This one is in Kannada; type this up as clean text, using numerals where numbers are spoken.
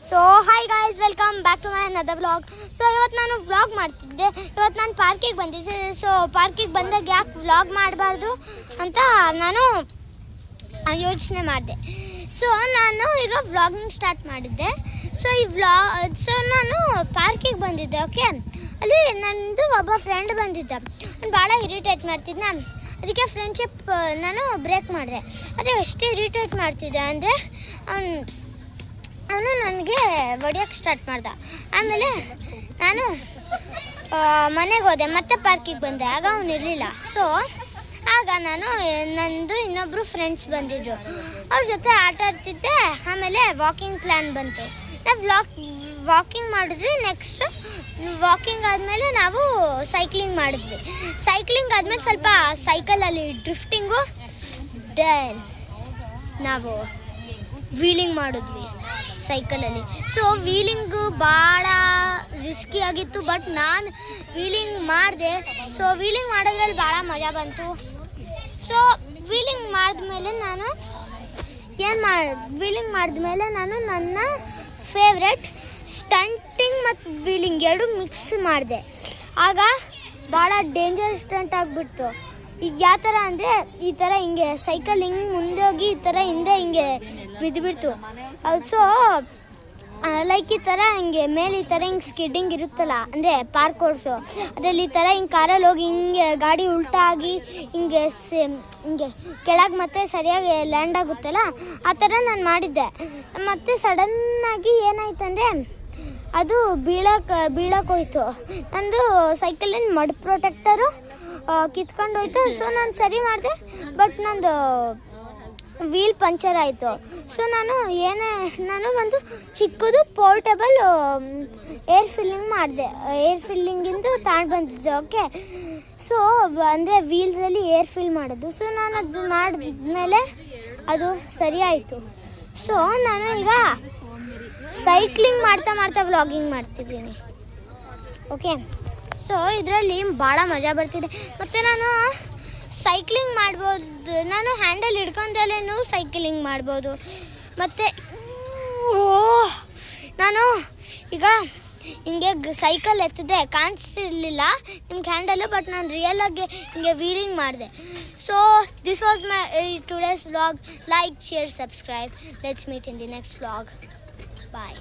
So hi guys, welcome back to my another vlog. So ಇವತ್ತು ನಾನು ವ್ಲಾಗ್ ಮಾಡ್ತಿದ್ದೆ. ಇವತ್ತು ನಾನು ಪಾರ್ಕಿಗೆ ಬಂದಿದ್ದೆ. ಸೊ ಪಾರ್ಕಿಗೆ ಬಂದಾಗ ಯಾಕೆ ವ್ಲಾಗ್ ಮಾಡಬಾರ್ದು ಅಂತ ನಾನು ಯೋಚನೆ ಮಾಡಿದೆ. ಸೊ ನಾನು ಈಗ ವ್ಲಾಗಿಂಗ್ ಸ್ಟಾರ್ಟ್ ಮಾಡಿದ್ದೆ. ಸೊ ನಾನು ಪಾರ್ಕಿಗೆ ಬಂದಿದ್ದೆ. ಓಕೆ, ಅಲ್ಲಿ ನನ್ನದು ಒಬ್ಬ ಫ್ರೆಂಡ್ ಬಂದಿದ್ದ. ನಾನು ಭಾಳ ಇರಿಟೇಟ್ ಮಾಡ್ತಿದ್ದೆ. ಅದಕ್ಕೆ ಫ್ರೆಂಡ್ಶಿಪ್ ನಾನು ಬ್ರೇಕ್ ಮಾಡಿದೆ. ಆದರೆ ಎಷ್ಟು ಇರಿಟೇಟ್ ಮಾಡ್ತಿದ್ದೆ ಅಂದರೆ ಅವನು ನನಗೆ ಹೊಡಿಯೋಕ್ಕೆ ಸ್ಟಾರ್ಟ್ ಮಾಡ್ದ. ಆಮೇಲೆ ನಾನು ಮನೆಗೆ ಹೋದೆ, ಮತ್ತೆ ಪಾರ್ಕಿಗೆ ಬಂದೆ. ಆಗ ಅವನು ಇರಲಿಲ್ಲ. ಸೊ ಆಗ ನಾನು ನನ್ನದು ಇನ್ನೊಬ್ಬರು ಫ್ರೆಂಡ್ಸ್ ಬಂದಿದ್ದರು, ಅವ್ರ ಜೊತೆ ಆಟ ಆಡ್ತಿದ್ದೆ. ಆಮೇಲೆ ವಾಕಿಂಗ್ ಪ್ಲ್ಯಾನ್ ಬಂತು. ನಾವು ವಾಕಿಂಗ್ ಮಾಡಿದ್ವಿ. ನೆಕ್ಸ್ಟ್ ವಾಕಿಂಗ್ ಆದಮೇಲೆ ನಾವು ಸೈಕ್ಲಿಂಗ್ ಮಾಡಿದ್ವಿ. ಸೈಕ್ಲಿಂಗ್ ಆದಮೇಲೆ ಸ್ವಲ್ಪ ಸೈಕಲಲ್ಲಿ ಡ್ರಿಫ್ಟಿಂಗು, ದೆನ್ ನಾವು ವೀಲಿಂಗ್ ಮಾಡಿದ್ವಿ ಸೈಕಲಲ್ಲಿ. ಸೊ ವೀಲಿಂಗು ಭಾಳ ರಿಸ್ಕಿ ಆಗಿತ್ತು, ಬಟ್ ನಾನು ವೀಲಿಂಗ್ ಮಾಡಿದೆ. ಸೊ ವೀಲಿಂಗ್ ಮಾಡೋದ್ರಲ್ಲಿ ಭಾಳ ಮಜಾ ಬಂತು. ಸೊ ವೀಲಿಂಗ್ ಮಾಡಿದ್ಮೇಲೆ ನಾನು ನನ್ನ ಫೇವ್ರೆಟ್ ಸ್ಟಂಟಿಂಗ್ ಮತ್ತು ವೀಲಿಂಗ್ ಎರಡು ಮಿಕ್ಸ್ ಮಾಡಿದೆ. ಆಗ ಭಾಳ ಡೇಂಜರ್ ಸ್ಟಂಟ್ ಆಗಿಬಿಡ್ತು. ಈಗ ಯಾವ ಥರ ಅಂದರೆ ಈ ಥರ ಹಿಂಗೆ ಸೈಕಲ್ ಹಿಂಗೆ ಮುಂದೆ ಹೋಗಿ ಈ ಥರ ಹಿಂದೆ ಹಿಂಗೆ ಬಿದ್ದುಬಿಡ್ತು. ಸೊ ಲೈಕ್ ಈ ಥರ ಹಿಂಗೆ ಮೇಲೆ ಈ ಥರ ಹಿಂಗೆ ಸ್ಕಿಡ್ಡಿಂಗ್ ಇರುತ್ತಲ್ಲ, ಅಂದರೆ ಪಾರ್ಕ್ ಕೋರ್ಸು, ಅದರಲ್ಲಿ ಈ ಥರ ಹಿಂಗೆ ಕಾರಲ್ಲಿ ಹೋಗಿ ಹಿಂಗೆ ಗಾಡಿ ಉಲ್ಟಾ ಆಗಿ ಹಿಂಗೆ ಕೆಳಗೆ ಮತ್ತೆ ಸರಿಯಾಗಿ ಲ್ಯಾಂಡ್ ಆಗುತ್ತಲ್ಲ, ಆ ಥರ ನಾನು ಮಾಡಿದ್ದೆ. ಮತ್ತು ಸಡನ್ನಾಗಿ ಏನಾಯ್ತಂದರೆ ಅದು ಬೀಳಕ್ಕೆ ಹೋಯ್ತು. ನಂದು ಸೈಕಲಿನ ಮಡ್ ಪ್ರೊಟೆಕ್ಟರು ಕಿತ್ಕೊಂಡು ಹೋಯ್ತು. ಸೊ ನಾನು ಸರಿ ಮಾಡಿದೆ, ಬಟ್ ನಂದು ವೀಲ್ ಪಂಚರ್ ಆಯಿತು. ಸೊ ನಾನು ಒಂದು ಚಿಕ್ಕದು ಪೋರ್ಟೇಬಲ್ ಏರ್ ಫಿಲ್ಲಿಂಗ್ ಮಾಡಿದೆ. ಏರ್ ಫಿಲ್ಲಿಂಗಿಂದು ತಗೊಂಡು ಬಂದಿದ್ದೆ. ಓಕೆ, ಸೊ ಅಂದರೆ ವೀಲ್ಸಲ್ಲಿ ಏರ್ ಫಿಲ್ ಮಾಡೋದು. ಸೊ ನಾನು ಅದು ಮಾಡಿದ್ಮೇಲೆ ಅದು ಸರಿ ಆಯಿತು. ಸೊ ನಾನು ಈಗ ಸೈಕ್ಲಿಂಗ್ ಮಾಡ್ತಾ ವ್ಲಾಗಿಂಗ್ ಮಾಡ್ತಿದ್ದೀನಿ. ಓಕೆ, ಸೊ ಇದರಲ್ಲಿ ಭಾಳ ಮಜಾ ಬರ್ತಿದೆ. ಮತ್ತು ನಾನು ಸೈಕ್ಲಿಂಗ್ ಮಾಡ್ಬೋದು. ನಾನು ಹ್ಯಾಂಡಲ್ ಹಿಡ್ಕೊಂಡಲ್ಲೇ ಸೈಕ್ಲಿಂಗ್ ಮಾಡ್ಬೋದು. ಮತ್ತು ನಾನು ಈಗ ಹಿಂಗೆ ಸೈಕಲ್ ಎತ್ತಿದೆ, ಕಾಣಿಸಿರ್ಲಿಲ್ಲ ನಿಮ್ಗೆ ಹ್ಯಾಂಡಲು, ಬಟ್ ನಾನು ರಿಯಲಾಗಿ ಹಿಂಗೆ ವೀಲಿಂಗ್ ಮಾಡಿದೆ. So this was my today's vlog. Like, share, subscribe. Let's meet in the next vlog. Bye.